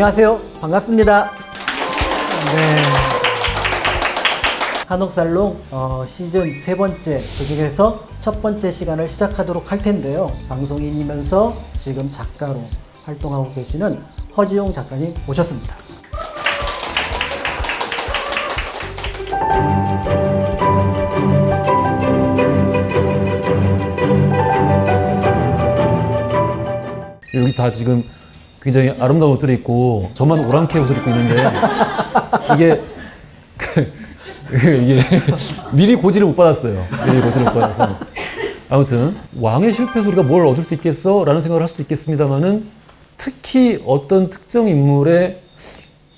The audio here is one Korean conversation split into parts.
안녕하세요. 반갑습니다. 네. 한옥살롱 시즌 3번째, 그중에서 첫 번째 시간을 시작하도록 할 텐데요. 방송인이면서 지금 작가로 활동하고 계시는 허지용 작가님 모셨습니다. 여기 다 지금 굉장히 아름다운 옷들을 입고 저만 오랑캐 옷을 입고 있는데 이게 미리 고지를 못 받았어요. 미리 고지를 못 받아서. 아무튼 왕의 실패에서 우리가 뭘 얻을 수 있겠어? 라는 생각을 할 수도 있겠습니다만은 특히 어떤 특정 인물의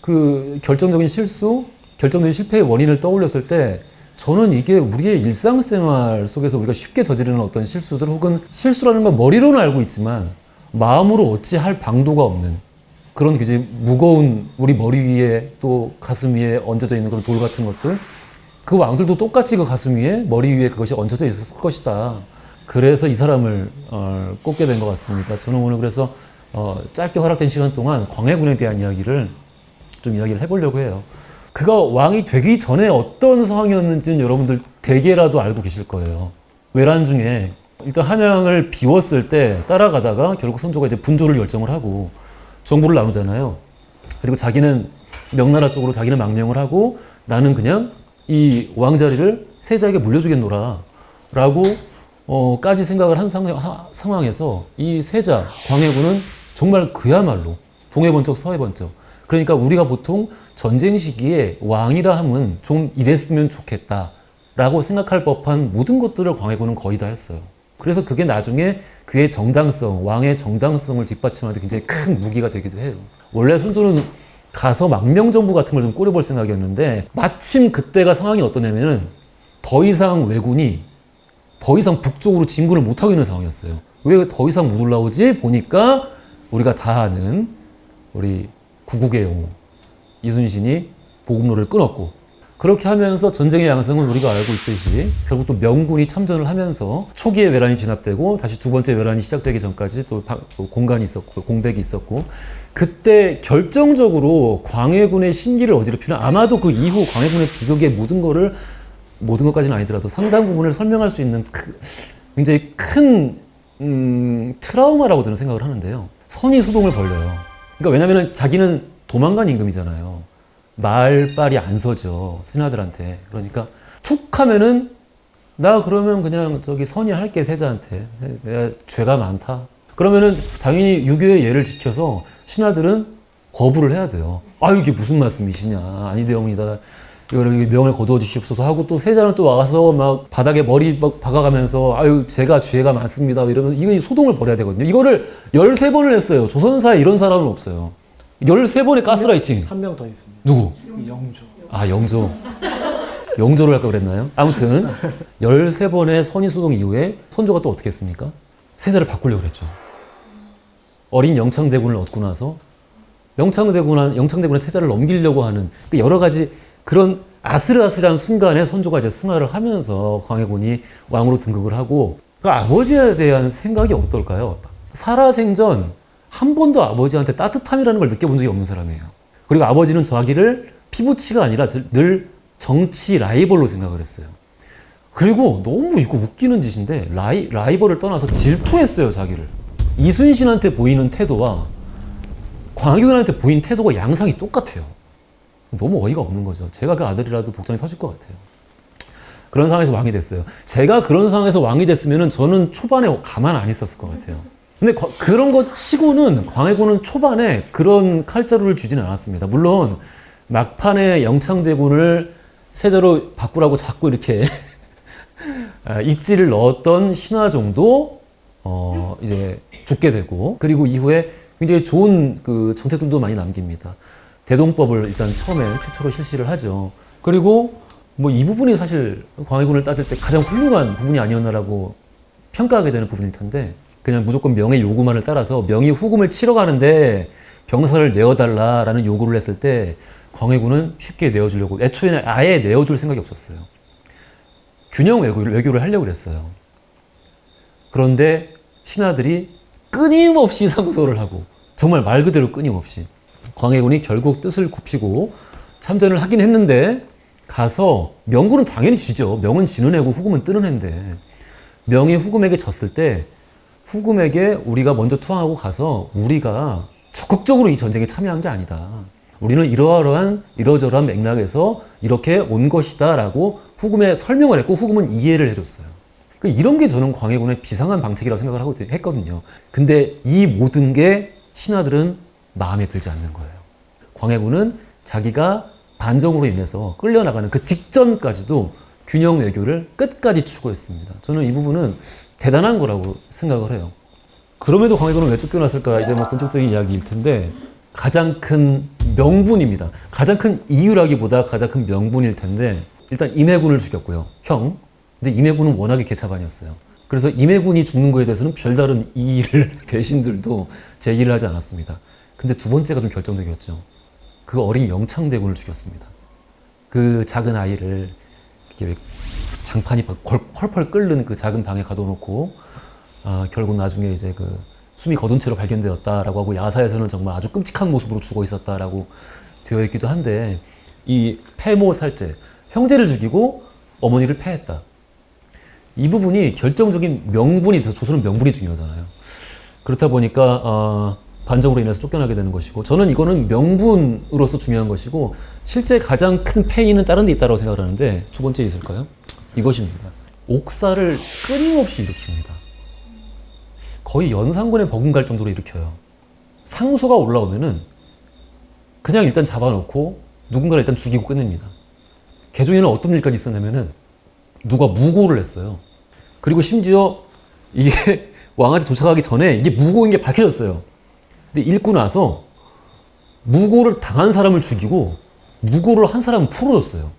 그 결정적인 실수, 결정적인 실패의 원인을 떠올렸을 때 저는 이게 우리의 일상생활 속에서 우리가 쉽게 저지르는 어떤 실수들, 혹은 실수라는 건 머리로는 알고 있지만 마음으로 어찌할 방도가 없는 그런 굉장히 무거운 우리 머리 위에 또 가슴 위에 얹어져 있는 그런 돌 같은 것들, 그 왕들도 똑같이 그 가슴 위에 머리 위에 그것이 얹혀져 있었을 것이다. 그래서 이 사람을 꼽게 된 것 같습니다. 저는 오늘 그래서 짧게 허락된 시간 동안 광해군에 대한 이야기를 좀 이야기를 해보려고 해요. 그가 왕이 되기 전에 어떤 상황이었는지는 여러분들 대개라도 알고 계실 거예요. 외란 중에 일단 한양을 비웠을 때 따라가다가 결국 선조가 이제 분조를 결정을 하고 정부를 나누잖아요. 그리고 자기는 명나라 쪽으로 자기는 망명을 하고 나는 그냥 이 왕자리를 세자에게 물려주겠노라 라고 까지 생각을 한 상황에서 이 세자 광해군은 정말 그야말로 동해번쩍 서해번쩍, 그러니까 우리가 보통 전쟁 시기에 왕이라 함은 좀 이랬으면 좋겠다 라고 생각할 법한 모든 것들을 광해군은 거의 다 했어요. 그래서 그게 나중에 그의 정당성, 왕의 정당성을 뒷받침하는 데 굉장히 큰 무기가 되기도 해요. 원래 선조는 가서 망명정부 같은 걸 좀 꾸려볼 생각이었는데 마침 그때가 상황이 어떠냐면은 더 이상 왜군이 더 이상 북쪽으로 진군을 못하고 있는 상황이었어요. 왜 더 이상 못 올라오지? 보니까 우리가 다 아는 우리 구국의 영웅 이순신이 보급로를 끊었고, 그렇게 하면서 전쟁의 양상은 우리가 알고 있듯이 결국 또 명군이 참전을 하면서 초기에 외란이 진압되고 다시 두 번째 외란이 시작되기 전까지 또 공간이 있었고 공백이 있었고, 그때 결정적으로 광해군의 심기를 어지럽히는, 아마도 그 이후 광해군의 비극의 모든 것까지는 아니더라도 상당 부분을 설명할 수 있는 굉장히 큰 트라우마라고 저는 생각을 하는데요. 선의 소동을 벌려요. 그러니까 왜냐면은 자기는 도망간 임금이잖아요. 말빨이 안 서죠, 신하들한테. 그러니까 툭 하면은 나 그러면 그냥 저기 선의할게, 세자한테. 내가 죄가 많다. 그러면은 당연히 유교의 예를 지켜서 신하들은 거부를 해야 돼요. 아, 이게 무슨 말씀이시냐, 아니되옵니다, 이거를 명을 거두어 주시옵소서 하고, 또 세자는 또 와서 막 바닥에 머리 막 박아가면서 아유 제가 죄가 많습니다 이러면 이거 소동을 벌여야 되거든요. 이거를 13번을 했어요. 조선사에 이런 사람은 없어요. 13번의 가스라이팅. 한 명 더 있습니다. 누구? 영조. 아, 영조. 영조를 할까 그랬나요? 아무튼 13번의 선의소동 이후에 선조가 또 어떻게 했습니까? 세자를 바꾸려고 그랬죠. 어린 영창대군을 얻고 나서 영창대군의 세자를 넘기려고 하는 여러 가지 그런 아슬아슬한 순간에 선조가 이제 승하를 하면서 광해군이 왕으로 등극을 하고, 그 아버지에 대한 생각이 어떨까요? 살아생전 한 번도 아버지한테 따뜻함이라는 걸 느껴본 적이 없는 사람이에요. 그리고 아버지는 자기를 피부치가 아니라 늘 정치 라이벌로 생각을 했어요. 그리고 너무 이거 웃기는 짓인데 라이벌을 떠나서 질투했어요, 자기를. 이순신한테 보이는 태도와 광해군한테 보이는 태도가 양상이 똑같아요. 너무 어이가 없는 거죠. 제가 그 아들이라도 복장이 터질 것 같아요. 그런 상황에서 왕이 됐어요. 제가 그런 상황에서 왕이 됐으면 저는 초반에 가만 안 있었을 것 같아요. 근데 그런 것 치고는 광해군은 초반에 그런 칼자루를 주지는 않았습니다. 물론 막판에 영창대군을 세자로 바꾸라고 자꾸 이렇게 입지를 넣었던 신하종도 이제 죽게 되고, 그리고 이후에 굉장히 좋은 그 정책들도 많이 남깁니다. 대동법을 일단 처음에 최초로 실시를 하죠. 그리고 뭐 이 부분이 사실 광해군을 따질 때 가장 훌륭한 부분이 아니었나라고 평가하게 되는 부분일 텐데, 그냥 무조건 명의 요구만을 따라서 명의 후금을 치러 가는데 병사를 내어달라라는 요구를 했을 때 광해군은 쉽게 내어주려고, 애초에는 아예 내어줄 생각이 없었어요. 균형 외교를 하려고 그랬어요. 그런데 신하들이 끊임없이 상소를 하고, 정말 말 그대로 끊임없이. 광해군이 결국 뜻을 굽히고 참전을 하긴 했는데 가서 명군은 당연히 지죠. 명은 지는 애고 후금은 뜨는 애인데 명이 후금에게 졌을 때 후금에게 우리가 먼저 투항하고 가서 우리가 적극적으로 이 전쟁에 참여한 게 아니다. 우리는 이러저러한 맥락에서 이렇게 온 것이다 라고 후금에 설명을 했고 후금은 이해를 해줬어요. 이런 게 저는 광해군의 비상한 방책이라고 생각을 했거든요. 근데 이 모든 게 신하들은 마음에 들지 않는 거예요. 광해군은 자기가 반정으로 인해서 끌려나가는 그 직전까지도 균형 외교를 끝까지 추구했습니다. 저는 이 부분은 대단한 거라고 생각을 해요. 그럼에도 광해군은 왜 쫓겨났을까? 이제 뭐 본격적인 이야기일 텐데 가장 큰 명분입니다. 가장 큰 이유라기보다 가장 큰 명분일 텐데 일단 임해군을 죽였고요. 형. 근데 임해군은 워낙에 개차반이었어요. 그래서 임해군이 죽는 거에 대해서는 별다른 이의를 대신들도 제기를 하지 않았습니다. 근데 두 번째가 좀 결정적이었죠. 그 어린 영창대군을 죽였습니다. 그 작은 아이를 이렇게 장판이 펄펄 끓는 그 작은 방에 가둬놓고 결국 나중에 이제 그 숨이 거둔 채로 발견되었다라고 하고 야사에서는 정말 아주 끔찍한 모습으로 죽어 있었다라고 되어 있기도 한데 이 패모살제, 형제를 죽이고 어머니를 패했다. 이 부분이 결정적인 명분이, 조선은 명분이 중요하잖아요. 그렇다 보니까 반정으로 인해서 쫓겨나게 되는 것이고 저는 이거는 명분으로서 중요한 것이고 실제 가장 큰 패인은 다른 데 있다고 생각을 하는데 두 번째 있을까요? 이것입니다. 옥사를 끊임없이 일으킵니다. 거의 연산군에 버금갈 정도로 일으켜요. 상소가 올라오면은 그냥 일단 잡아놓고 누군가를 일단 죽이고 끝냅니다. 그 중에는 어떤 일까지 있었냐면은 누가 무고를 했어요. 그리고 심지어 이게 왕한테 도착하기 전에 이게 무고인 게 밝혀졌어요. 근데 읽고 나서 무고를 당한 사람을 죽이고 무고를 한 사람은 풀어줬어요.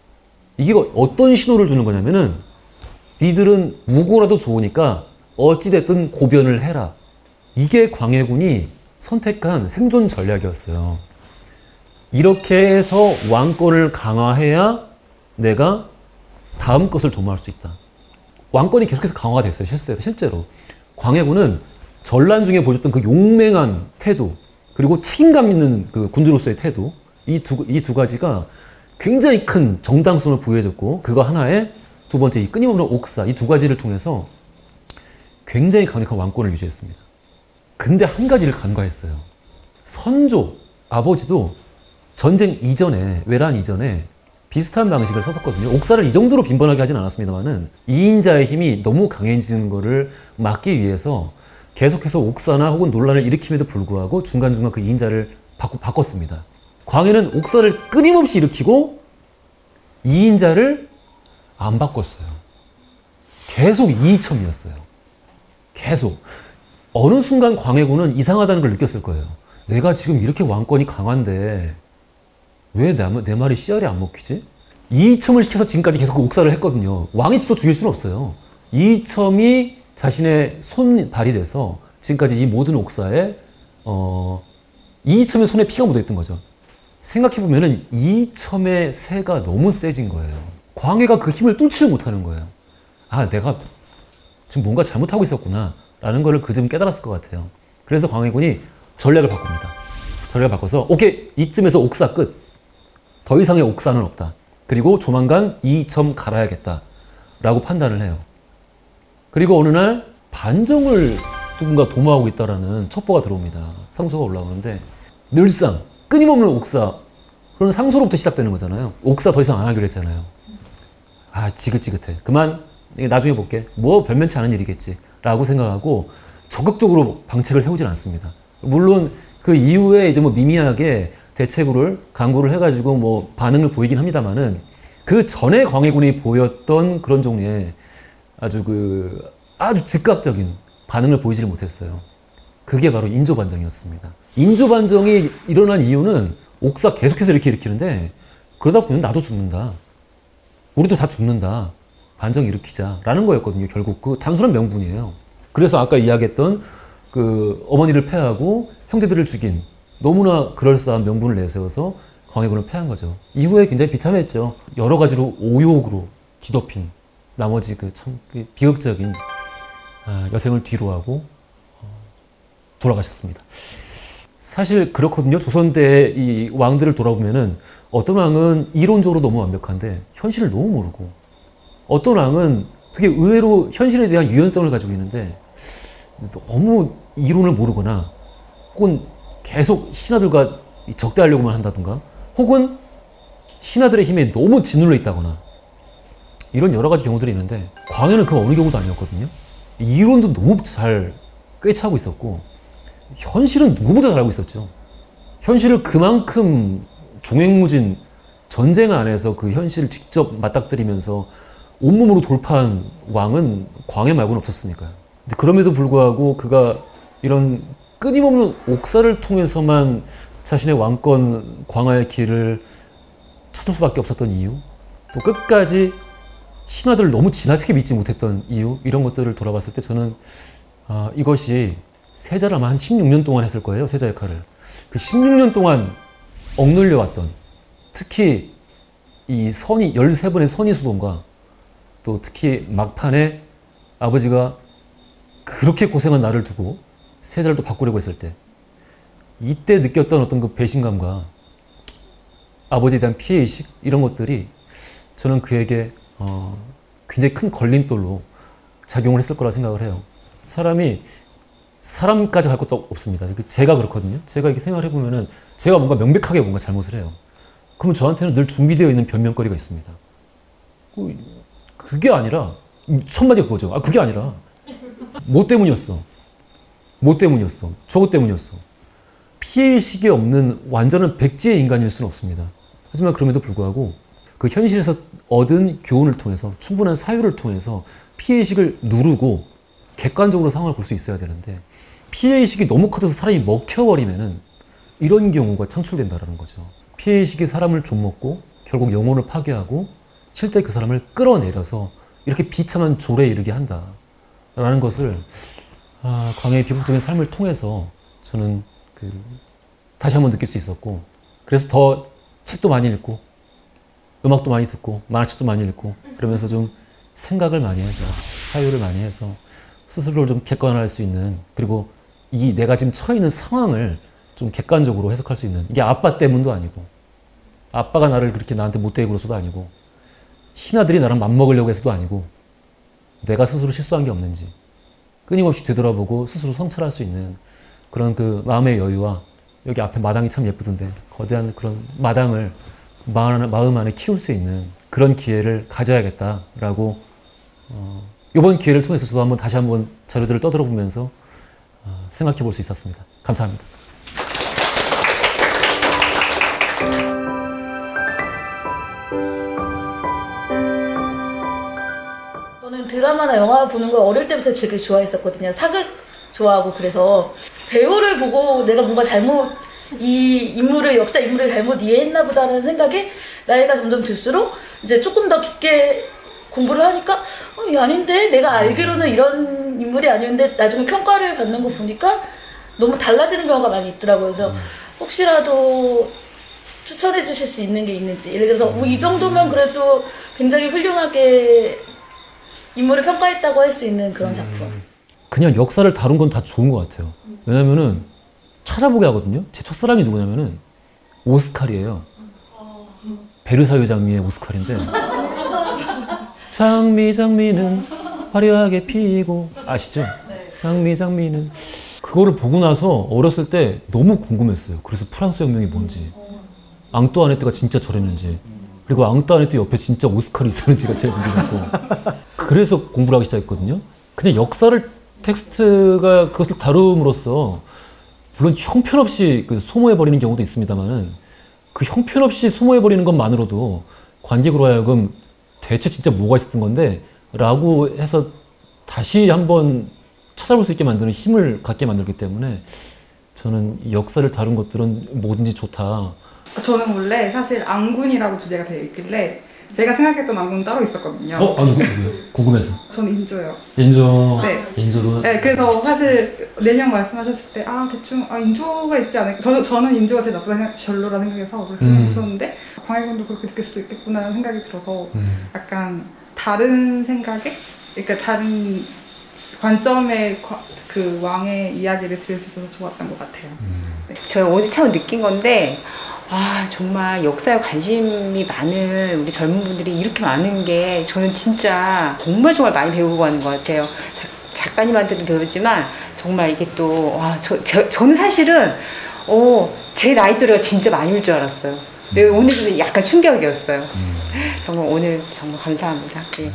이게 어떤 신호를 주는 거냐면은 니들은 무고라도 좋으니까 어찌됐든 고변을 해라. 이게 광해군이 선택한 생존 전략이었어요. 이렇게 해서 왕권을 강화해야 내가 다음 것을 도모할 수 있다. 왕권이 계속해서 강화가 됐어요. 실제로. 광해군은 전란 중에 보여줬던 그 용맹한 태도 그리고 책임감 있는 그 군주로서의 태도 이 두 가지가 굉장히 큰 정당성을 부여해줬고 그거 하나에 두 번째 이 끊임없는 옥사 이 두 가지를 통해서 굉장히 강력한 왕권을 유지했습니다. 근데 한 가지를 간과했어요. 선조, 아버지도 전쟁 이전에 외란 이전에 비슷한 방식을 썼었거든요. 옥사를 이 정도로 빈번하게 하진 않았습니다만은 2인자의 힘이 너무 강해지는 것을 막기 위해서 계속해서 옥사나 혹은 논란을 일으킴에도 불구하고 중간중간 그 2인자를 바꿨습니다. 광해는 옥사를 끊임없이 일으키고 2인자를 안 바꿨어요. 계속 이이첨이었어요. 계속. 어느 순간 광해군은 이상하다는 걸 느꼈을 거예요. 내가 지금 이렇게 왕권이 강한데 왜 내 말이 씨알이 안 먹히지? 이이첨을 시켜서 지금까지 계속 옥사를 했거든요. 왕이 지도 죽일 수는 없어요. 이이첨이 자신의 손발이 돼서 지금까지 이 모든 옥사에 이이첨의 손에 피가 묻어있던 거죠. 생각해보면은 이이첨의 세가 너무 세진 거예요. 광해가 그 힘을 뚫지를 못하는 거예요. 아, 내가 지금 뭔가 잘못하고 있었구나 라는 걸 그 점 깨달았을 것 같아요. 그래서 광해군이 전략을 바꿉니다. 전략을 바꿔서 오케이, 이쯤에서 옥사 끝. 더 이상의 옥사는 없다. 그리고 조만간 이이첨 갈아야겠다 라고 판단을 해요. 그리고 어느 날 반정을 누군가 도모하고 있다라는 첩보가 들어옵니다. 상소가 올라오는데 늘상 끊임없는 옥사, 그런 상소로부터 시작되는 거잖아요. 옥사 더 이상 안 하기로 했잖아요. 아, 지긋지긋해. 그만, 나중에 볼게. 뭐 별면치 않은 일이겠지 라고 생각하고 적극적으로 방책을 세우진 않습니다. 물론 그 이후에 이제 뭐 미미하게 대책을 강구를 해가지고 뭐 반응을 보이긴 합니다만은 그 전에 광해군이 보였던 그런 종류의 아주 즉각적인 반응을 보이지를 못했어요. 그게 바로 인조반정이었습니다. 인조반정이 일어난 이유는 옥사 계속해서 이렇게 일으키는데 그러다 보면 나도 죽는다. 우리도 다 죽는다. 반정 일으키자 라는 거였거든요. 결국 그 단순한 명분이에요. 그래서 아까 이야기했던 그 어머니를 패하고 형제들을 죽인 너무나 그럴싸한 명분을 내세워서 광해군을 패한 거죠. 이후에 굉장히 비참했죠. 여러 가지로 오욕으로 뒤덮인 나머지 그 참 비극적인 여생을 뒤로하고 돌아가셨습니다. 사실 그렇거든요. 조선대의 이 왕들을 돌아보면은 어떤 왕은 이론적으로 너무 완벽한데 현실을 너무 모르고, 어떤 왕은 되게 의외로 현실에 대한 유연성을 가지고 있는데 너무 이론을 모르거나, 혹은 계속 신하들과 적대하려고만 한다든가, 혹은 신하들의 힘에 너무 짓눌려 있다거나, 이런 여러 가지 경우들이 있는데 광해는 그 어느 경우도 아니었거든요. 이론도 너무 잘 꿰차고 있었고 현실은 누구보다 잘 알고 있었죠. 현실을 그만큼 종횡무진 전쟁 안에서 그 현실을 직접 맞닥뜨리면서 온몸으로 돌파한 왕은 광해 말고는 없었으니까요. 근데 그럼에도 불구하고 그가 이런 끊임없는 옥사를 통해서만 자신의 왕권 광화의 길을 찾을 수밖에 없었던 이유, 또 끝까지 신하들을 너무 지나치게 믿지 못했던 이유, 이런 것들을 돌아봤을 때 저는 이것이 세자를 아마 한 16년 동안 했을 거예요. 세자 역할을. 그 16년 동안 억눌려 왔던, 특히 이 13번의 선의소동과 또 특히 막판에 아버지가 그렇게 고생한 나를 두고 세자를 또 바꾸려고 했을 때, 이때 느꼈던 어떤 그 배신감과 아버지에 대한 피해의식, 이런 것들이 저는 그에게 굉장히 큰 걸림돌로 작용을 했을 거라 생각을 해요. 사람이 사람까지 할 것도 없습니다. 제가 그렇거든요. 제가 이렇게 생각을 해보면은 제가 뭔가 명백하게 뭔가 잘못을 해요. 그러면 저한테는 늘 준비되어 있는 변명거리가 있습니다. 그게 아니라, 첫 마디가 그거죠. 그게 아니라 뭐 때문이었어. 뭐 때문이었어. 저것 때문이었어. 피해의식이 없는 완전한 백지의 인간일 수는 없습니다. 하지만 그럼에도 불구하고 그 현실에서 얻은 교훈을 통해서, 충분한 사유를 통해서 피해의식을 누르고 객관적으로 상황을 볼 수 있어야 되는데, 피해의식이 너무 커져서 사람이 먹혀버리면은 이런 경우가 창출된다는 거죠. 피해의식이 사람을 좀먹고 결국 영혼을 파괴하고 실제 그 사람을 끌어내려서 이렇게 비참한 졸에 이르게 한다라는 것을 광해의 비극적인 삶을 통해서 저는 다시 한번 느낄 수 있었고, 그래서 더 책도 많이 읽고 음악도 많이 듣고 만화책도 많이 읽고, 그러면서 좀 생각을 많이 해서, 사유를 많이 해서 스스로를 좀 객관화할 수 있는, 그리고 이 내가 지금 처해 있는 상황을 좀 객관적으로 해석할 수 있는, 이게 아빠 때문도 아니고, 아빠가 나를 그렇게 나한테 못되게 굴어서도 아니고, 신하들이 나랑 맞먹으려고 해서도 아니고, 내가 스스로 실수한 게 없는지 끊임없이 되돌아보고 스스로 성찰할 수 있는 그런 그 마음의 여유와, 여기 앞에 마당이 참 예쁘던데 거대한 그런 마당을 마음 안에 키울 수 있는 그런 기회를 가져야겠다라고, 이번 기회를 통해서 저도 다시 한번 자료들을 떠들어보면서 생각해 볼 수 있었습니다. 감사합니다. 저는 드라마나 영화 보는 걸 어릴 때부터 되게 좋아했었거든요. 사극 좋아하고. 그래서 배우를 보고 내가 뭔가 이 역사 인물을 잘못 이해했나 보다라는 생각에 나이가 점점 들수록 이제 조금 더 깊게 공부를 하니까 이게 아닌데, 내가 알기로는 이런 인물이 아니었는데 나중에 평가를 받는 거 보니까 너무 달라지는 경우가 많이 있더라고요. 그래서 혹시라도 추천해 주실 수 있는 게 있는지, 예를 들어서 이 정도면 그래도 굉장히 훌륭하게 인물을 평가했다고 할 수 있는 그런 작품. 그냥 역사를 다룬 건 다 좋은 것 같아요. 왜냐면은 찾아보게 하거든요. 제 첫사랑이 누구냐면은 오스칼이에요. 베르사유 장미의 오스칼인데, 장미는 화려하게 피고, 아시죠? 장미는. 그거를 보고 나서 어렸을 때 너무 궁금했어요. 그래서 프랑스 혁명이 뭔지, 앙뚜아네트가 진짜 저랬는지, 그리고 앙뚜아네트 옆에 진짜 오스칼이 있었는지가 제일 궁금했고, 그래서 공부를 하기 시작했거든요. 근데 역사를, 텍스트가 그것을 다룸으로써 물론 형편없이 소모해버리는 경우도 있습니다만은, 그 형편없이 소모해버리는 것만으로도 관객으로 하여금 대체 진짜 뭐가 있었던 건데 라고 해서 다시 한번 찾아볼 수 있게 만드는 힘을 갖게 만들기 때문에, 저는 이 역사를 다룬 것들은 뭐든지 좋다. 저는 원래 사실 앙군이라고 주제가 되어 있길래 제가 생각했던 앙군은 따로 있었거든요. 누구요? 궁금해서. 저는 인조요. 인조. 네. 인조도. 네, 그래서 사실 4명 말씀하셨을 때 대충 인조가 있지 않을까. 저는 인조가 제일 나쁘다 별로라 생각해서 그렇게 생각했었는데, 광해군도 그렇게 느낄 수도 있겠구나라는 생각이 들어서 약간 다른 생각에, 그러니까 다른 관점의 그 왕의 이야기를 들을 수 있어서 좋았던 것 같아요. 네. 저희 오늘 참 느낀 건데 정말 역사에 관심이 많은 우리 젊은 분들이 이렇게 많은 게 저는 진짜 정말 많이 배우고 가는 것 같아요. 작가님한테도 배우지만 정말 이게 또 저는 사실은 제 나이 또래가 진짜 많이 올 줄 알았어요. 근데 오늘은 약간 충격이었어요. 정말 오늘 정말 감사합니다. 네.